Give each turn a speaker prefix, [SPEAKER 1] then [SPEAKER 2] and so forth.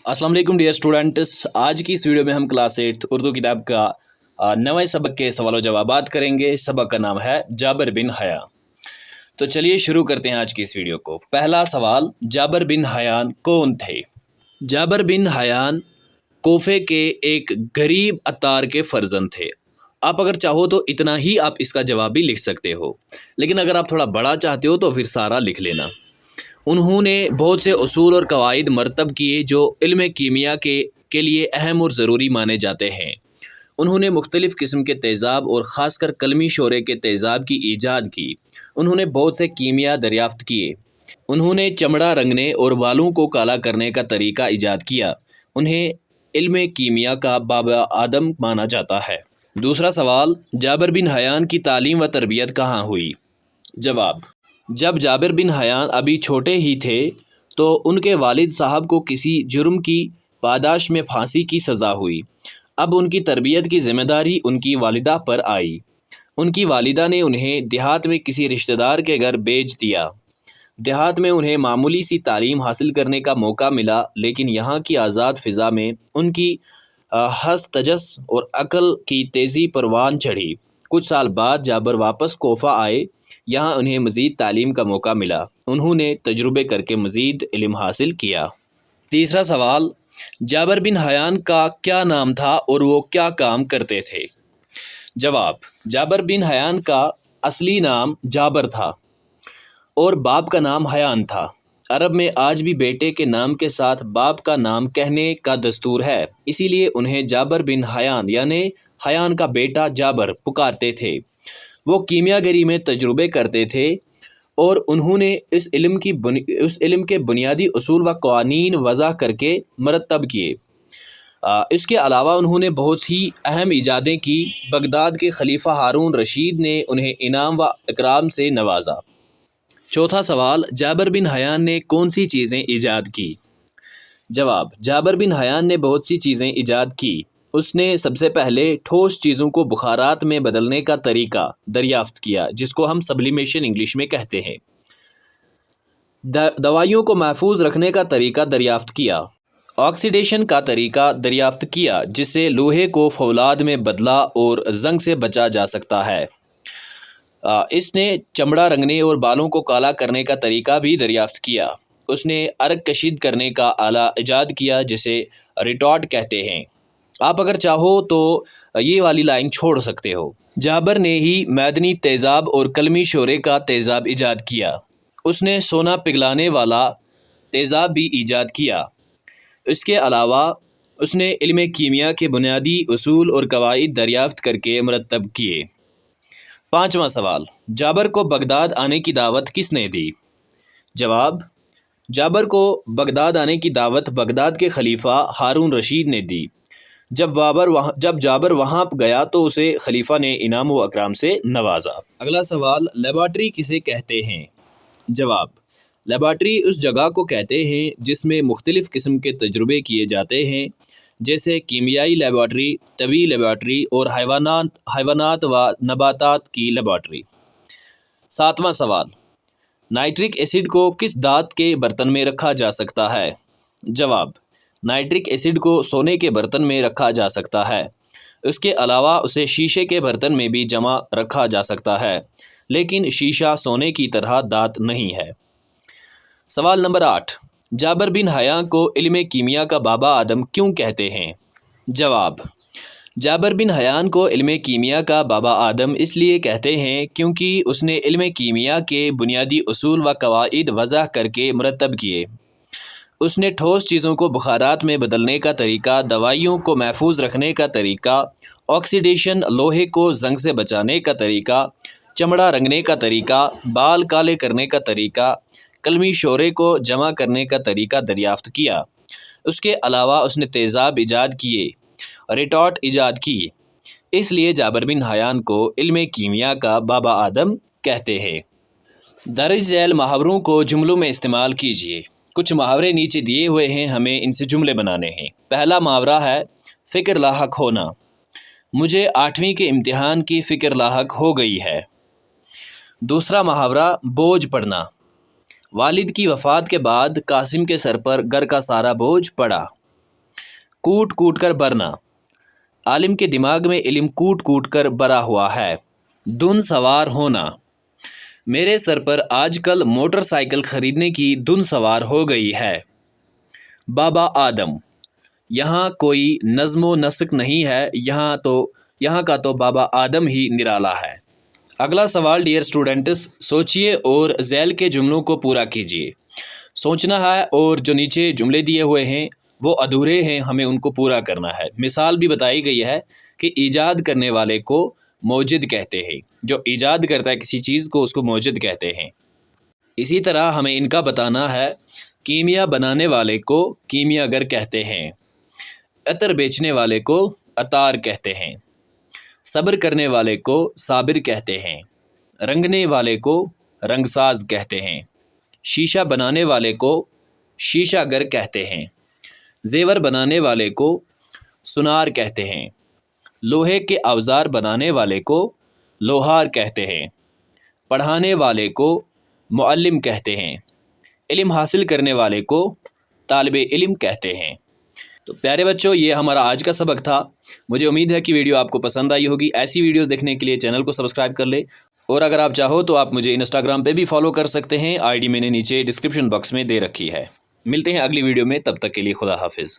[SPEAKER 1] अस्सलाम वालेकुम dear students. आज की इस वीडियो में हम क्लास 8 उर्दू किताब का नवे सबक के सवाल जवाबात करेंगे। सबक का नाम है जाबिर बिन हया। तो चलिए शुरू करते हैं आज की इस वीडियो को। पहला सवाल, जाबिर बिन हयान कौन थे? जाबिर बिन हयान कोफे के एक गरीब अत्तार के फर्जंद थे। आप अगर चाहो तो इतना ही आप इसका जवाब भी लिख सकते हो, लेकिन अगर आप थोड़ा बड़ा चाहते हो तो फिर सारा लिख लेना। उन्होंने बहुत से उसूल और कवायद मरतब किए जो इल्म कीमिया के लिए अहम और ज़रूरी माने जाते हैं। उन्होंने मुख्तलिफ़ किस्म के तेज़ाब और ख़ासकर कलमी शोरे के तेज़ाब की ईजाद की। उन्होंने बहुत से कीमिया दरियाफ़्त किए। उन्होंने चमड़ा रंगने और बालों को काला करने का तरीका ईजाद किया। उन्हें इल्म कीमिया का बाबा आदम माना जाता है। दूसरा सवाल, जाबिर बिन हयान की तालीम व तरबियत कहाँ हुई? जवाब, जब जाबिर बिन हयान अभी छोटे ही थे तो उनके वालिद साहब को किसी जुर्म की पादाश में फांसी की सज़ा हुई। अब उनकी तरबियत की ज़िम्मेदारी उनकी वालिदा पर आई। उनकी वालिदा ने उन्हें देहात में किसी रिश्तेदार के घर भेज दिया। देहात में उन्हें मामूली सी तालीम हासिल करने का मौका मिला, लेकिन यहाँ की आज़ाद फ़िज़ा में उनकी हस तजस और अक़ल की तेज़ी परवान चढ़ी। कुछ साल बाद जाबिर वापस कोफा आए। यहाँ उन्हें मज़ीद तालीम का मौका मिला। उन्होंने तजुर्बे करके मज़ीद इल्म हासिल किया। तीसरा सवाल, जाबिर बिन हयान का क्या नाम था और वो क्या काम करते थे? जवाब, जाबिर बिन हयान का असली नाम जाबिर था और बाप का नाम हयान था। अरब में आज भी बेटे के नाम के साथ बाप का नाम कहने का दस्तूर है, इसीलिए उन्हें जाबिर बिन हयान यानी हयान का बेटा जाबिर पुकारते थे। वो कीमियागरी में तजुर्बे करते थे और उन्होंने इस इल्म के बुनियादी उसूल व क़वानीन वज़ा करके मरतब किए। इसके अलावा उन्होंने बहुत ही अहम इजादें की। बगदाद के खलीफा हारून रशीद ने उन्हें इनाम व इकराम से नवाजा। चौथा सवाल, जाबिर बिन हयान ने कौन सी चीज़ें ईजाद की? जवाब, जाबिर बिन हयान ने बहुत सी चीज़ें ईजाद की। उसने सबसे पहले ठोस चीज़ों को बुखारात में बदलने का तरीका दरियाफ्त किया, जिसको हम सब्लिमेशन इंग्लिश में कहते हैं। दवाइयों को महफूज रखने का तरीका दरियाफ्त किया। ऑक्सीडेशन का तरीका दरियाफ्त किया, जिससे लोहे को फौलाद में बदला और जंग से बचा जा सकता है। इसने चमड़ा रंगने और बालों को काला करने का तरीका भी दरियाफ्त किया। उसने अर्क कशीद करने का आला ईजाद किया, जिसे रिटॉर्ट कहते हैं। आप अगर चाहो तो ये वाली लाइन छोड़ सकते हो। जाबिर ने ही मैदनी तेज़ाब और कलमी शोरे का तेज़ाब ईजाद किया। उसने सोना पिघलाने वाला तेज़ाब भी ईजाद किया। इसके अलावा उसने इल्म कीमिया के बुनियादी उसूल और कवायद दरियाफ्त करके मरतब किए। पाँचवा सवाल, जाबिर को बगदाद आने की दावत किसने दी? जवाब, जाबिर को बगदाद आने की दावत बगदाद के खलीफा हारून रशीद ने दी। जब जाबिर वहाँ गया तो उसे खलीफा ने इनाम व अकराम से नवाजा। अगला सवाल, लेबॉर्ट्री किसे कहते हैं? जवाब, लेबॉर्ट्री उस जगह को कहते हैं जिसमें मुख्तलिफ़ किस्म के तजुर्बे किए जाते हैं, जैसे कीमियाई लेबॉर्ट्री, तबी लेबॉर्ट्री और हैवानात व नबातात की लेबॉर्ट्री। सातवां सवाल, नाइट्रिक एसिड को किस धात के बर्तन में रखा जा सकता है? जवाब, नाइट्रिक एसिड को सोने के बर्तन में रखा जा सकता है। उसके अलावा उसे शीशे के बर्तन में भी जमा रखा जा सकता है, लेकिन शीशा सोने की तरह धात नहीं है। सवाल नंबर 8, जाबिर बिन हया को इल्म कीमिया का बाबा आदम क्यों कहते हैं? जवाब, जाबिर बिन हयान को इल्म कीमिया का बाबा आदम इसलिए कहते हैं क्योंकि उसने इल्म कीमिया के बुनियादी उसूल व कवायद वज़ा करके मरतब किए। उसने ठोस चीज़ों को बुखारात में बदलने का तरीका, दवाइयों को महफूज रखने का तरीका, ऑक्सीडेशन, लोहे को जंग से बचाने का तरीका, चमड़ा रंगने का तरीका, बाल काले करने का तरीका, कलमी शोरे को जमा करने का तरीका दरियाफ्त किया। उसके अलावा उसने तेज़ाब ईजाद किए, रिटॉर्ट ईजाद की। इसलिए जाबिर बिन हयान को इल्म कीमिया का बाबा आदम कहते हैं। दर्ज झैल मुहावरों को जुमलों में इस्तेमाल कीजिए। कुछ मुहावरे नीचे दिए हुए हैं, हमें इनसे जुमले बनाने हैं। पहला मुहावरा है फ़िक्र लाहक होना। मुझे 8वीं के इम्तिहान की फ़िक्र लाहक हो गई है। दूसरा मुहावरा बोझ पड़ना। वालिद की वफ़ात के बाद कासिम के सर पर घर का सारा बोझ पड़ा। कूट कूट कर भरना। आलिम के दिमाग में इल्म कूट कूट कर भरा हुआ है। धुन सवार होना। मेरे सर पर आजकल मोटरसाइकिल ख़रीदने की धुन सवार हो गई है। बाबा आदम। यहाँ कोई नज़्म व नस्क नहीं है, यहाँ का तो बाबा आदम ही निराला है। अगला सवाल डियर स्टूडेंट्स, सोचिए और ज़ैल के जुमलों को पूरा कीजिए। सोचना है और जो नीचे जुमले दिए हुए हैं वो अधूरे हैं, हमें उनको पूरा करना है। मिसाल भी बताई गई है कि ईजाद करने वाले को मौजिद कहते हैं, जो ईजाद करता है किसी चीज़ को उसको मौजिद कहते हैं। इसी तरह हमें इनका बताना है। कीमिया बनाने वाले को कीमियागर कहते हैं। अतर बेचने वाले को अतार कहते हैं। सब्र करने वाले को साबिर कहते हैं। रंगने वाले को रंगसाज कहते हैं। शीशा बनाने वाले को शीशागर कहते हैं। जेवर बनाने वाले को सुनार कहते हैं। लोहे के औजार बनाने वाले को लोहार कहते हैं। पढ़ाने वाले को मुअल्लिम कहते हैं। इल्म हासिल करने वाले को तालिबे इल्म कहते हैं। तो प्यारे बच्चों, ये हमारा आज का सबक था। मुझे उम्मीद है कि वीडियो आपको पसंद आई होगी। ऐसी वीडियोस देखने के लिए चैनल को सब्सक्राइब कर ले, और अगर आप चाहो तो आप मुझे इंस्टाग्राम पे भी फॉलो कर सकते हैं। आईडी मैंने नीचे डिस्क्रिप्शन बॉक्स में दे रखी है। मिलते हैं अगली वीडियो में, तब तक के लिए खुदा हाफिज़।